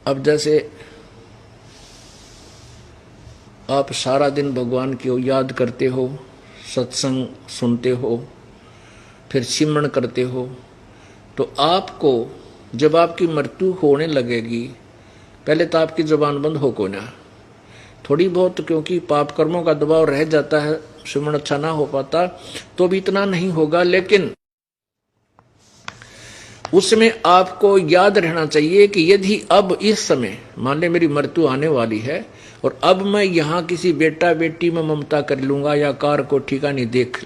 अब जैसे आप सारा दिन भगवान की याद करते हो, सत्संग सुनते हो, फिर सिमरण करते हो, तो आपको जब आपकी मृत्यु होने लगेगी, पहले तो आपकी जुबान बंद हो को ना, थोड़ी बहुत, क्योंकि पाप कर्मों का दबाव रह जाता है, सिमरण अच्छा ना हो पाता, तो भी इतना नहीं होगा, लेकिन उसमें आपको याद रहना चाहिए कि यदि अब इस समय मान ले मेरी मृत्यु आने वाली है और अब मैं यहाँ किसी बेटा बेटी में ममता कर लूंगा या कार को ठिकाने देख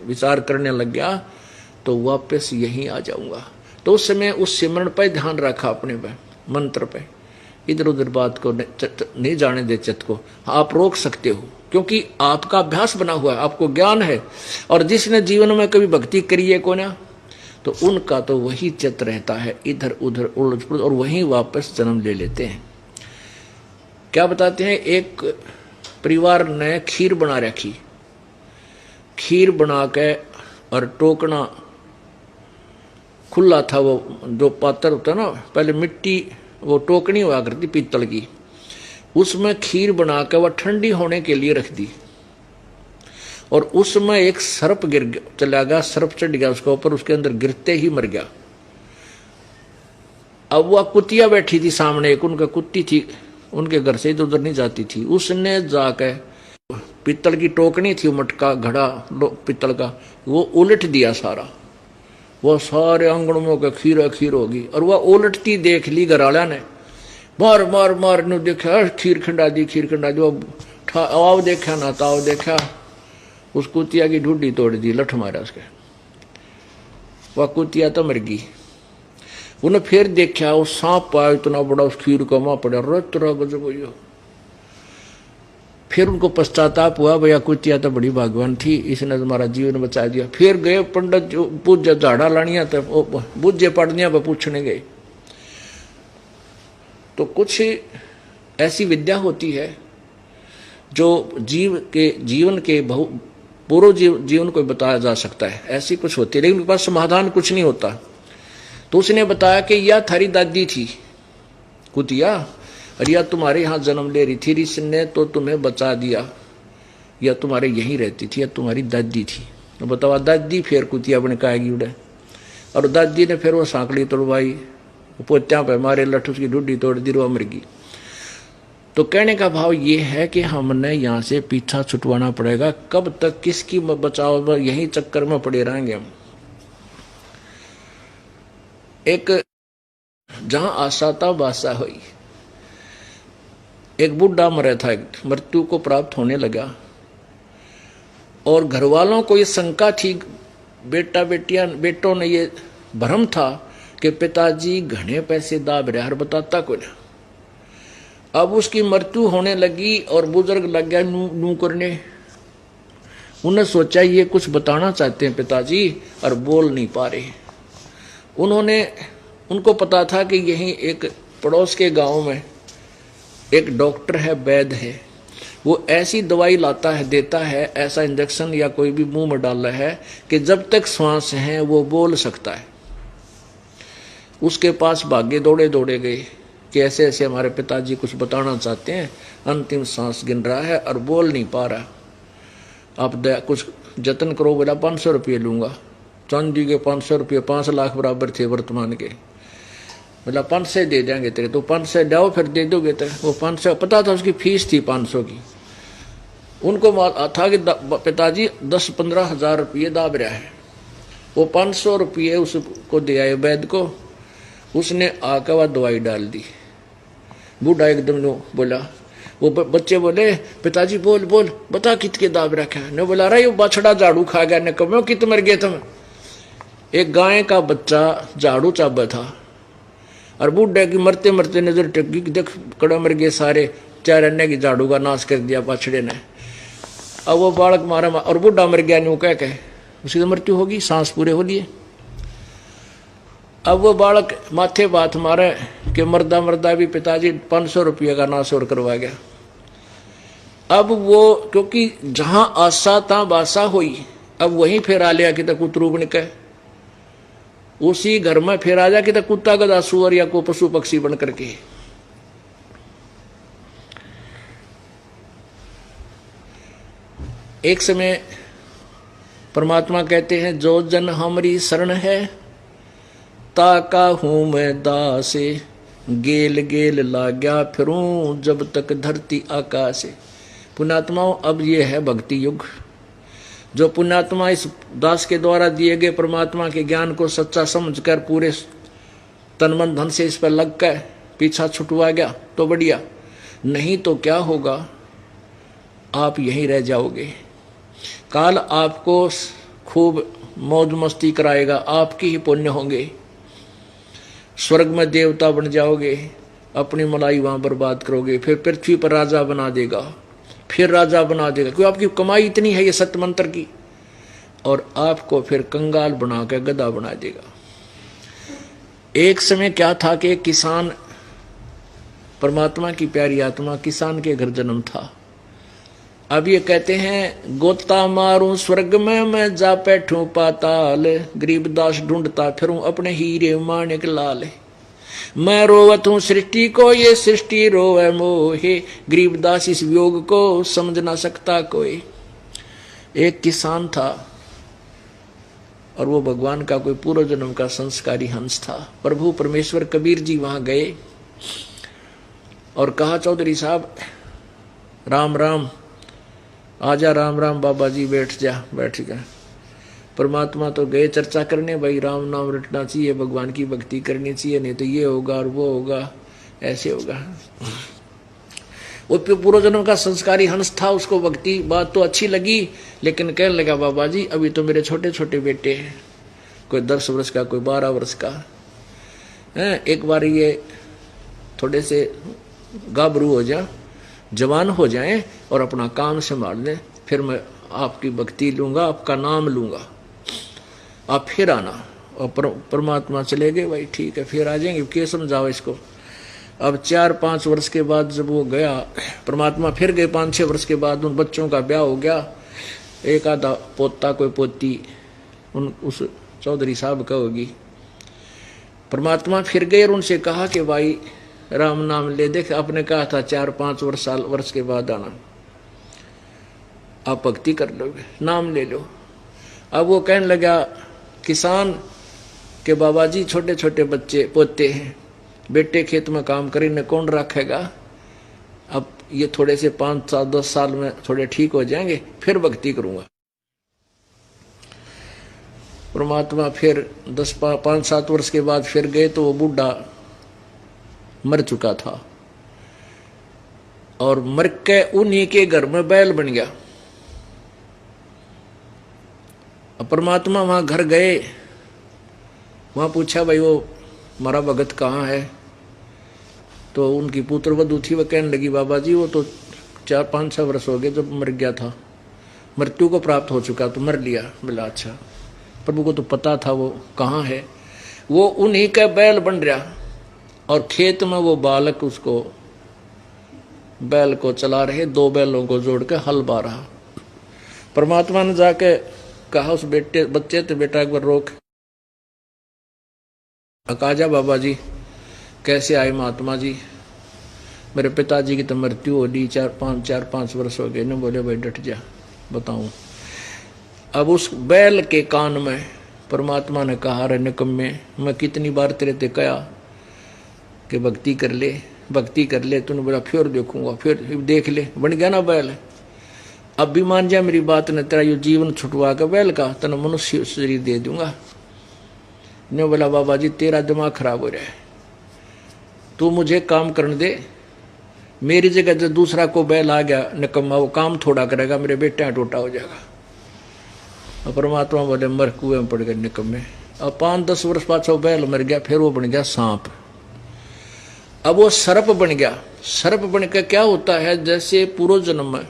विचार करने लग गया, तो वापस यहीं आ जाऊंगा। तो उस समय उस सिमरण पर ध्यान रखा, अपने पे मंत्र पे, इधर उधर बात को नहीं जाने दे, चित्त को आप रोक सकते हो, क्योंकि आपका अभ्यास बना हुआ है, आपको ज्ञान है। और जिसने जीवन में कभी भक्ति करी है को ना, तो उनका तो वही चित्त रहता है इधर उधर उलझ पुलझ, और वहीं वापस जन्म ले लेते हैं। क्या बताते हैं, एक परिवार ने खीर बना रखी, खीर बना के और टोकना खुला था, वो जो पात्र होता ना, पहले मिट्टी वो टोकनी हुआ करती पीतल की, उसमें खीर बना के वह ठंडी होने के लिए रख दी, और उसमें एक सर्प चला गया, सर्प चढ़ गया उसके ऊपर, उसके अंदर गिरते ही मर गया। अब वह कुतिया बैठी थी सामने, एक उनका कुत्ती थी, उनके घर से इधर उधर नहीं जाती थी, उसने जाके पीतल की टोकनी थी, मटका घड़ा पीतल का, वो उलट दिया सारा, वह सारे आंगन में खीर खीर होगी। और वह उलटती देख ली घरवाला ने, मार मार मार ने देखा, खीर खंडा दी, खीर खंडा दी, आओ देखा ना ताव देखा, उस कुतिया की ढूंढी तोड़ दी, लठ मारा उसके, वह कुतिया तो मर गई। उन्हें फिर देखा, वो सांप पाया इतना बड़ा, उस खीर को मां पड़ा, रतरा गजब हो। फिर उनको पश्चाताप हुआ, भैया कुतिया तो बड़ी भगवान थी, इसने हमारा जीवन बचा दिया। फिर गए पंडित जो पूजा झाड़ा लानिया, तो बुझे पड़निया पर पूछने गए। तो कुछ ऐसी विद्या होती है जो जीवन के पूर्व जीवन को बताया जा सकता है, ऐसी कुछ होती है, लेकिन उनके पास समाधान कुछ नहीं होता। तो उसने बताया कि यह थारी दादी थी कुतिया, और यह तुम्हारे यहाँ जन्म ले रही थी, ऋषि ने तो तुम्हें बचा दिया, या तुम्हारे यहीं रहती थी, या तुम्हारी दादी थी। तो बताओ दादी फिर कुतिया बन काएगी उड़े, और दादी ने फिर वो सांकड़ी तोड़वाई, पोत्या पे मारे, लठ उसकी ढूंढी तोड़ दी, वो मर गई। तो कहने का भाव ये है कि हमने यहाँ से पीछा छुटवाना पड़ेगा, कब तक किसकी बचाव, यही चक्कर में पड़े रहेंगे हम। एक जहां आशा था बासा हुई, एक बुढ़ा मरा था, मृत्यु को प्राप्त होने लगा, और घर वालों को ये शंका थी, बेटों ने ये भ्रम था कि पिताजी घने पैसे दाब रहे, हर बताता कोई ना। अब उसकी मृत्यु होने लगी और बुजुर्ग लग गया नू करने, उन्हें सोचा ये कुछ बताना चाहते हैं पिताजी, और बोल नहीं पा रहे। उनको पता था कि यहीं एक पड़ोस के गांव में एक डॉक्टर है, वैद्य है, वो ऐसी दवाई लाता है, देता है, ऐसा इंजेक्शन या कोई भी मुंह में डाल रहा है कि जब तक श्वास है वो बोल सकता है। उसके पास भागे दौड़े गए कि ऐसे ऐसे हमारे पिताजी कुछ बताना चाहते हैं, अंतिम सांस गिन रहा है और बोल नहीं पा रहा, आप कुछ जतन करो। बोला 500 रुपये लूंगा। चांदी के 500 रुपये 5 लाख बराबर थे वर्तमान के। बोला 500 दे देंगे तेरे, तो 500 जाओ फिर दे दोगे तेरे। वो 500 पता था, उसकी फीस थी 500 की। उनको था कि पिताजी 10-15 हजार रुपये दाब रहा है। वो 500 रुपये उसको दे आए वैद्य को, उसने आकर वह दवाई डाल दी। बूढ़ा एकदम बोला, वो बच्चे बोले पिताजी बोल बोल बता कितने दाब रखा है। ने बोला अरे ये बछड़ा झाड़ू खा गया। ने कहो कित मर गए तुम। एक गाय का बच्चा झाड़ू चाबा था और बूढ़े की मरते मरते नजर टेकी, देख कड़ा मर गए सारे, चार की झाड़ू का नाश कर दिया बछड़े ने। अब वो बालक मारा और बूढ़ा मर गया न्यू कह के, उसकी तो मृत्यु होगी, सांस पूरे हो लिए। अब वो बालक माथे बात मारे कि मर्दा मर्दा भी पिताजी 500 रुपये का नाश और करवा गया। अब वो क्योंकि जहां आशा था बासा हुई, अब वहीं फिर आ लिया कि तक कुतरू बन के उसी घर में फिर आ जा कि तक कुत्ता गधा सुअर या को पशु पक्षी बन करके। एक समय परमात्मा कहते हैं, जो जन हमारी शरण है, ताका हूं मैं दासे, गेल गेल लाग्या फिरूं, जब तक धरती आकाशे। पुण्यात्माओं, अब ये है भक्ति युग। जो पुण्यात्मा इस दास के द्वारा दिए गए परमात्मा के ज्ञान को सच्चा समझकर पूरे तन मन धन से इस पर लग कर पीछा छुटवा गया तो बढ़िया, नहीं तो क्या होगा, आप यहीं रह जाओगे। काल आपको खूब मौज मस्ती कराएगा, आपकी ही पुण्य होंगे, स्वर्ग में देवता बन जाओगे, अपनी मलाई वहां बर्बाद करोगे, फिर पृथ्वी पर राजा बना देगा, फिर राजा बना देगा, क्योंकि आपकी कमाई इतनी है ये सत्य मंत्र की, और आपको फिर कंगाल बना के गधा बना देगा। एक समय क्या था कि किसान, परमात्मा की प्यारी आत्मा किसान के घर जन्म था। अब ये कहते हैं, गोता मारूं स्वर्ग में मैं जा बैठूं पाताल, गरीबदास ढूंढता फिरूं अपने हीरे माणिक लाल। मैं रोवत हूं सृष्टि को, ये सृष्टि रोवे मोहे, गरीबदास इस वियोग को समझ ना सकता कोई। एक किसान था और वो भगवान का कोई पूर्व जन्म का संस्कारी हंस था। प्रभु परमेश्वर कबीर जी वहां गए और कहा, चौधरी साहब राम राम, आजा, राम राम बाबा जी, बैठ जा। बैठ गया। परमात्मा तो गए चर्चा करने, भाई राम नाम रटना चाहिए, भगवान की भक्ति करनी चाहिए, नहीं तो ये होगा और वो होगा, ऐसे होगा। वो पूर्व जन्म का संस्कारी हंस था, उसको भक्ति बात तो अच्छी लगी, लेकिन कहने लगा, बाबा जी अभी तो मेरे छोटे छोटे बेटे हैं, कोई 10 वर्ष का, कोई 12 वर्ष का है, एक बार ये थोड़े से गाभरू हो जाए, जवान हो जाएं और अपना काम संभाल लें, फिर मैं आपकी भक्ति लूंगा, आपका नाम लूंगा, आप फिर आना। और परमात्मा चले गए, भाई ठीक है फिर आ जाएंगे, क्या समझाओ इसको। अब 4-5 वर्ष के बाद जब वो गया, परमात्मा फिर गए 5-6 वर्ष के बाद, उन बच्चों का ब्याह हो गया, एक आधा पोता कोई पोती उस चौधरी साहब का होगी। परमात्मा फिर गए और उनसे कहा कि भाई राम नाम ले, देख आपने कहा था 4-5 वर्ष के बाद आना, आप भक्ति कर लोगे, नाम ले लो। अब वो कहने लगा, किसान के बाबा जी छोटे छोटे बच्चे पोते हैं, बेटे खेत में काम करेंगे, कौन रखेगा, अब ये थोड़े से 5-10 साल में थोड़े ठीक हो जाएंगे, फिर भक्ति करूंगा। परमात्मा फिर 5-7 वर्ष के बाद फिर गए तो वो बूढ़ा मर चुका था, और मर के उन्हीं के घर में बैल बन गया। परमात्मा वहां घर गए, वहां पूछा, भाई वो हमारा भगत कहाँ है, तो उनकी पुत्र वधू थी, वह कहने लगी, बाबा जी वो तो 4-5-6 वर्ष हो गए जब मर गया था, मृत्यु को प्राप्त हो चुका, तो मर लिया। बोला अच्छा, प्रभु को तो पता था वो कहाँ है, वो उन्हीं का बैल बन रहा, और खेत में वो बालक उसको बैल को चला रहे, 2 बैलों को जोड़ के हल बा रहा। परमात्मा ने जाके कहा उस बच्चे तो, बेटा एक बार रोक, अकाजा बाबा जी कैसे आए महात्मा जी, मेरे पिताजी की तो मृत्यु हो ली, 4-5 वर्ष हो गए। ने बोले, भाई डट जा, बताऊं। अब उस बैल के कान में परमात्मा ने कहा, रे निकम्मे, मैं कितनी बार तेरे ते कहा कि भक्ति कर ले, भक्ति कर ले, तूने बोला फिर देखूंगा, फिर देख ले, बन गया ना बैल। अब भी मान जा मेरी बात ने, तेरा ये जीवन छुटवा के बैल का तेना मनुष्य शरीर दे दूंगा। ने बोला, बाबा जी तेरा दिमाग खराब हो रहा है, तू मुझे काम करने दे, मेरी जगह जो दूसरा को बैल आ गया निकम्मा, वो काम थोड़ा करेगा, मेरे बेटा टोटा हो जाएगा। और परमात्मा बोले, मर कुएं में पड़ गए निकम्मे। अब 5-10 वर्ष पाछा बैल मर गया, फिर वो बन गया सांप। अब वो सर्प बन गया। सर्प बन के क्या होता है, जैसे पूर्व जन्म में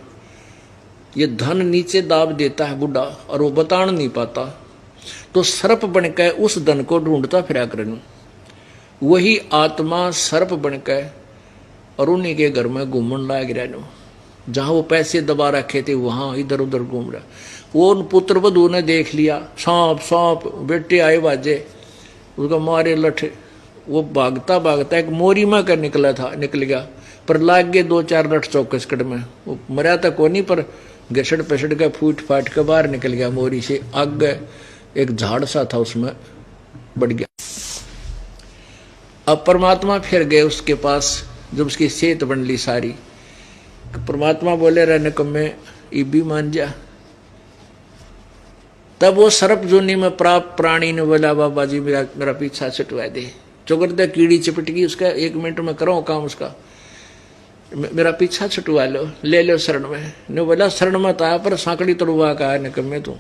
ये धन नीचे दाब देता है बुढ़ा और वो बतान नहीं पाता, तो सर्प बन के उस धन को ढूंढता फिरा करनू। वही आत्मा सर्प बन के और उन्हीं के घर में घूमन लाग रहा, जहां वो पैसे दबा रखे थे वहां इधर उधर घूम रहा। वो उन पुत्र वधू ने देख लिया, सांप सांप, बेटे आए बाजे, उसका मारे लठ, वो भागता भागता एक मोरी में कर निकल गया, पर लाग गए 2-4 लठ चौकस कट में। वो मरा था को नहीं, पर घसड़ पसड़ के फूट फाट के बाहर निकल गया मोरी से। आगे एक झाड़ सा था, उसमें बढ़ गया। अब परमात्मा फिर गए उसके पास, जब उसकी सेहत बन ली सारी। परमात्मा बोले रहे निकम्मे इबी मान जा। तब वो सर्प जोनी में प्राप्त प्राणी ने बोला बाबा जी मेरा पीछा छुटवा दे। चुगर दे कीड़ी चिपट गई उसका, 1 मिनट में करो काम उसका, मेरा पीछा छुटवा लो, ले लो शरण में। ने बोला शरण मत आया पर सांकड़ी तोड़वा का है निकम्मे तू।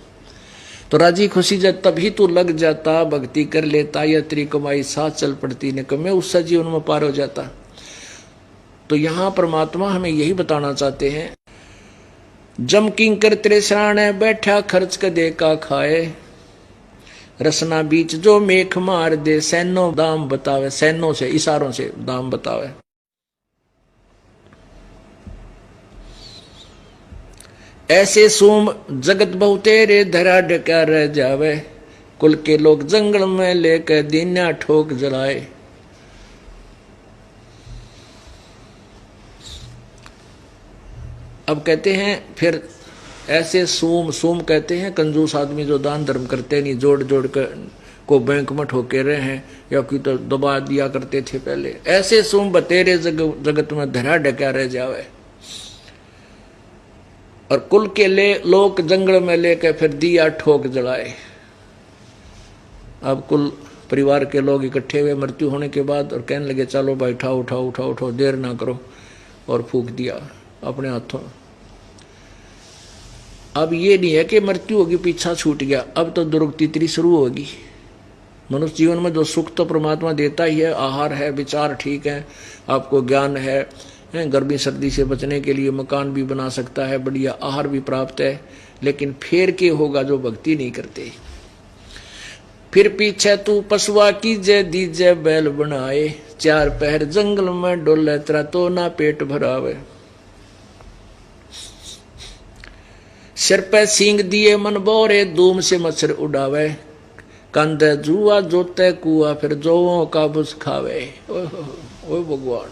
तो राजी खुशी जब तभी तू लग जाता, भक्ति कर लेता, या तेरी कमाई साथ चल पड़ती निकम्मे, उससे जीवन में पार हो जाता। तो यहाँ परमात्मा हमें यही बताना चाहते हैं, जम किंकर तेरे शरण बैठा खर्च कदे का खाए, रसना बीच जो मेख मार दे, सैनो दाम बतावे, सैनों से इशारों से दाम बतावे। ऐसे सोम जगत बहुतेरे धरा डका रह जावे, कुल के लोग जंगल में लेकर दीना ठोक जलाए। अब कहते हैं फिर ऐसे सोम कहते हैं कंजूस आदमी जो दान धर्म करते नहीं, जोड़ जोड़ कर को बैंक में ठोके रहे हैं या कोई तो दबा दिया करते थे पहले। ऐसे सोम बतेरे जगत में धरा डका रह जावे, और कुल के लोग जंगल में लेकर फिर दिया ठोक जलाए। अब कुल परिवार के लोग इकट्ठे हुए मृत्यु होने के बाद और कहने लगे चलो भाई उठाओ उठाओ उठाओ उठाओ, देर ना करो, और फूंक दिया अपने हाथों। अब ये नहीं है कि मृत्यु होगी पीछा छूट गया, अब तो दुर्गति शुरू होगी। मनुष्य जीवन में जो सुख तो परमात्मा देता ही है, आहार है, विचार ठीक है, आपको ज्ञान है, गर्मी सर्दी से बचने के लिए मकान भी बना सकता है, बढ़िया आहार भी प्राप्त है, लेकिन फिर के होगा जो भक्ति नहीं करते। फिर पीछे तू पशुआ की जय दीजे बैल बनाए, 4 पहर जंगल में डोले तेरा तो ना पेट भरावे। सिर पे सींग दिए मन बोरे, धूम से मच्छर उड़ावे, कंधे जुआ जोते कुआ फिर जोओं का बुझ खावे। ओए भगवान,